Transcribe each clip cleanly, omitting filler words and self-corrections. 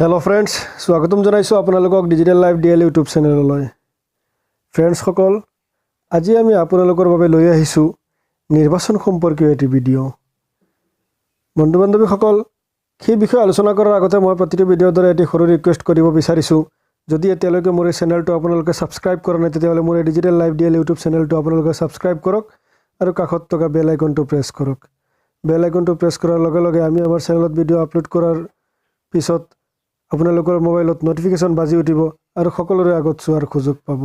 hello friends स्वागतम जनाइছোঁ আপোনালোকক ডিজিটেল লাইফ ডিএল ইউটিউব চেনেললৈ ফ্ৰেন্ডছ সকল আজি আমি আপোনালোকৰ বাবে লৈ আহিছোঁ নিৰ্বাচন সম্পৰ্কীয় এটি ভিডিঅ' বন্ধু বান্ধৱীসকল সেই বিষয়ে আলোচনা কৰাৰ আগতে মই প্ৰতিটো ভিডিঅ'ৰ দৰে এটি সৰু ৰিকুৱেষ্ট কৰিব বিচাৰিছোঁ যদি এতিয়ালৈকে মোৰ এই চেনেলটো আপোনালোকে সাবস্ক্ৰাইব কৰা নাই তেতিয়াহ'লে মোৰ এই ডিজিটেল লাইফ ডিএল ইউটিউব চেনেলটো আপোনালোকে সাবস্ক্ৰাইব কৰক আৰু কাষত থকা বেল আইকনটো প্ৰেছ কৰক বেল আইকনটো প্ৰেছ কৰাৰ লগে লগে আমি আমাৰ চেনেলত ভিডিঅ' আপলোড কৰাৰ পিছত আপোনালোকৰ মোবাইলত নটিফিকেশন বাজি উঠিব আৰু সকলোৰে আগত চোৱাৰ সুযোগ পাব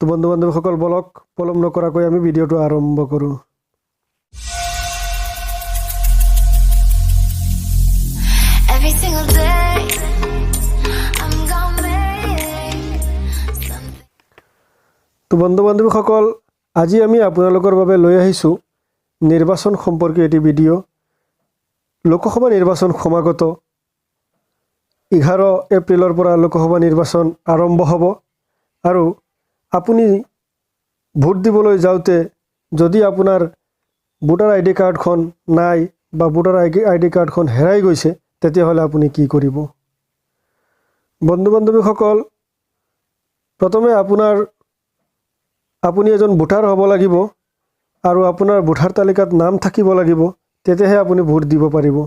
তো বন্ধু বান্ধৱীসকল বলক পলম নকৰাকৈ আমি ভিডিঅ'টো আৰম্ভ কৰোঁ তো বন্ধু বান্ধৱীসকল আজি আমি আপোনালোকৰ বাবে লৈ আহিছোঁ নিৰ্বাচন সম্পৰ্কীয় এটি ভিডিঅ' লোকসভা নিৰ্বাচন সমাগত 11 এপ্ৰিলৰ পৰা লোকসভা নিৰ্বাচন আৰম্ভ হ'ব আৰু আপুনি ভোট দিবলৈ যাওঁতে যদি আপোনাৰ ভোটাৰ আইডি কাৰ্ডখন নাই বা ভোটাৰ আইডি কাৰ্ডখন হেৰাই গৈছে তেতিয়াহ'লে আপুনি কি কৰিব বন্ধু বান্ধৱীসকল প্ৰথমে আপুনি এজন ভোটাৰ হ'ব লাগিব আৰু আপোনাৰ ভোটাৰ তালিকাত নাম থাকিব লাগিব তেতিয়াহে আপুনি ভোট দিব পাৰিব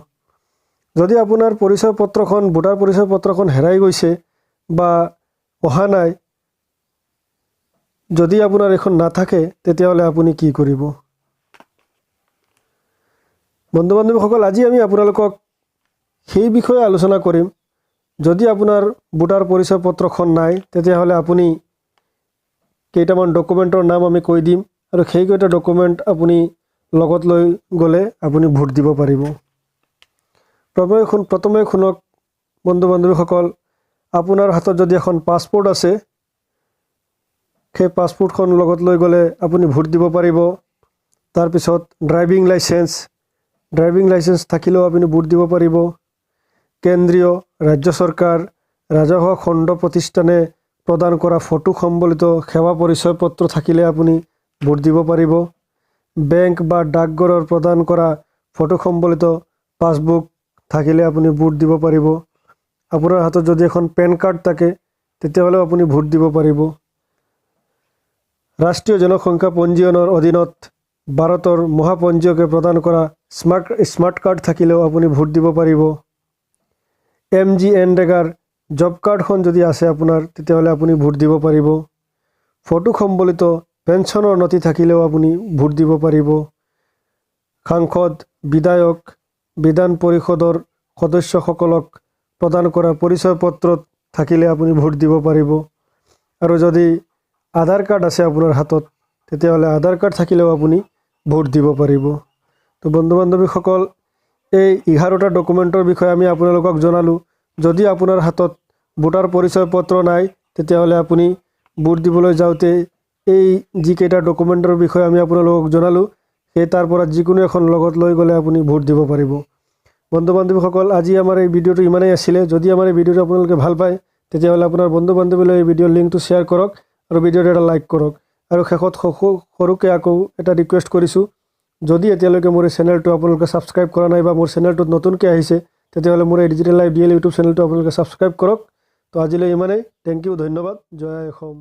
যদি আপোনাৰ পৰিচয় পত্ৰখন ভোটাৰ পৰিচয় পত্ৰখন হেৰাই গৈছে বা অহা নাই যদি আপোনাৰ এখন নাথাকে তেতিয়াহ'লে আপুনি কি কৰিব বন্ধু বান্ধৱীসকল আজি আমি আপোনালোকক সেই বিষয়ে আলোচনা কৰিম যদি আপোনাৰ ভোটাৰ পৰিচয় পত্ৰখন নাই তেতিয়াহ'লে আপুনি কেইটামান ডকুমেণ্টৰ নাম আমি কৈ দিম আৰু সেই কেইটা ডকুমেণ্ট আপুনি লগত লৈ গ'লে আপুনি ভোট দিব পাৰিব প্ৰথমে শুনক বন্ধু বান্ধৱীসকল আপোনাৰ হাতত যদি এখন পাছপোৰ্ট আছে সেই পাছপোৰ্টখন লগত লৈ গ'লে আপুনি ভোট দিব পাৰিব তাৰ পিছত ড্ৰাইভিং লাইসেন্স থাকিলেও আপুনি ভোট দিব পাৰিব কেন্দ্ৰীয় ৰাজ্য চৰকাৰ ৰাজহুৱা খণ্ড প্ৰতিষ্ঠানে প্ৰদান কৰা ফটো সম্বলিত সেৱা পৰিচয় পত্ৰ থাকিলে আপুনি ভোট দিব পাৰিব বেংক বা ডাকঘৰৰ প্ৰদান কৰা ফটো সম্বলিত পাছবুক থাকিলে আপুনি ভোট দিব পাৰিব আপোনাৰ হাতত যদি এখন পেন কাৰ্ড থাকে তেতিয়াহ'লে আপুনি ভোট দিব পাৰিব ৰাষ্ট্ৰীয় জনসংখ্যা পঞ্জীয়নৰ অধীনত ভাৰতৰ মহাপঞ্জীয়কে প্ৰদান কৰা স্মাৰ্ট কাৰ্ড থাকিলেও আপুনি ভোট দিব পাৰিব MGNৰেগাৰ জব কাৰ্ডখন যদি আছে আপোনাৰ তেতিয়াহ'লে আপুনি ভোট দিব পাৰিব ফটো সম্বলিত পেঞ্চনৰ নথি থাকিলেও আপুনি ভোট দিব পাৰিব সাংসদ বিধায়ক বিধান পৰিষদৰ সদস্যসকলক প্ৰদান কৰা পৰিচয় পত্ৰত থাকিলে আপুনি ভোট দিব পাৰিব আৰু যদি আধাৰ কাৰ্ড আছে আপোনাৰ হাতত তেতিয়াহ'লে আধাৰ কাৰ্ড থাকিলেও আপুনি ভোট দিব পাৰিব তো বন্ধু বান্ধৱীসকল এই 11টা ডকুমেণ্টৰ বিষয়ে আমি আপোনালোকক জনালোঁ যদি আপোনাৰ হাতত ভোটাৰ পৰিচয় পত্ৰ নাই তেতিয়াহ'লে আপুনি ভোট দিবলৈ যাওঁতে এই যিকেইটা ডকুমেণ্টৰ বিষয়ে আমি আপোনালোকক জনালোঁ সেই তাৰ পৰা যিকোনো এখন লগত লৈ গ'লে আপুনি ভোট দিব পাৰিব বন্ধু বান্ধৱীসকল আজি আমাৰ এই ভিডিঅ'টো ইমানেই আছিলে যদি আমাৰ এই ভিডিঅ'টো আপোনালোকে ভাল পায় তেতিয়াহ'লে আপোনাৰ বন্ধু বান্ধৱীলৈ এই ভিডিঅ'ৰ লিংকটো শ্বেয়াৰ কৰক আৰু ভিডিঅ'টো এটা লাইক কৰক আৰু শেষত সৰুকৈ আকৌ এটা ৰিকুৱেষ্ট কৰিছোঁ যদি এতিয়ালৈকে মোৰ এই চেনেলটো আপোনালোকে ছাবস্ক্ৰাইব কৰা নাই বা মোৰ চেনেলটোত নতুনকৈ আহিছে তেতিয়াহ'লে মোৰ এই ডিজিটেল লাইফ ডিএল ইউটিউব চেনেলটো আপোনালোকে ছাবস্ক্ৰাইব কৰক তো আজিলৈ ইমানেই থেংক ইউ ধন্যবাদ জয় অসম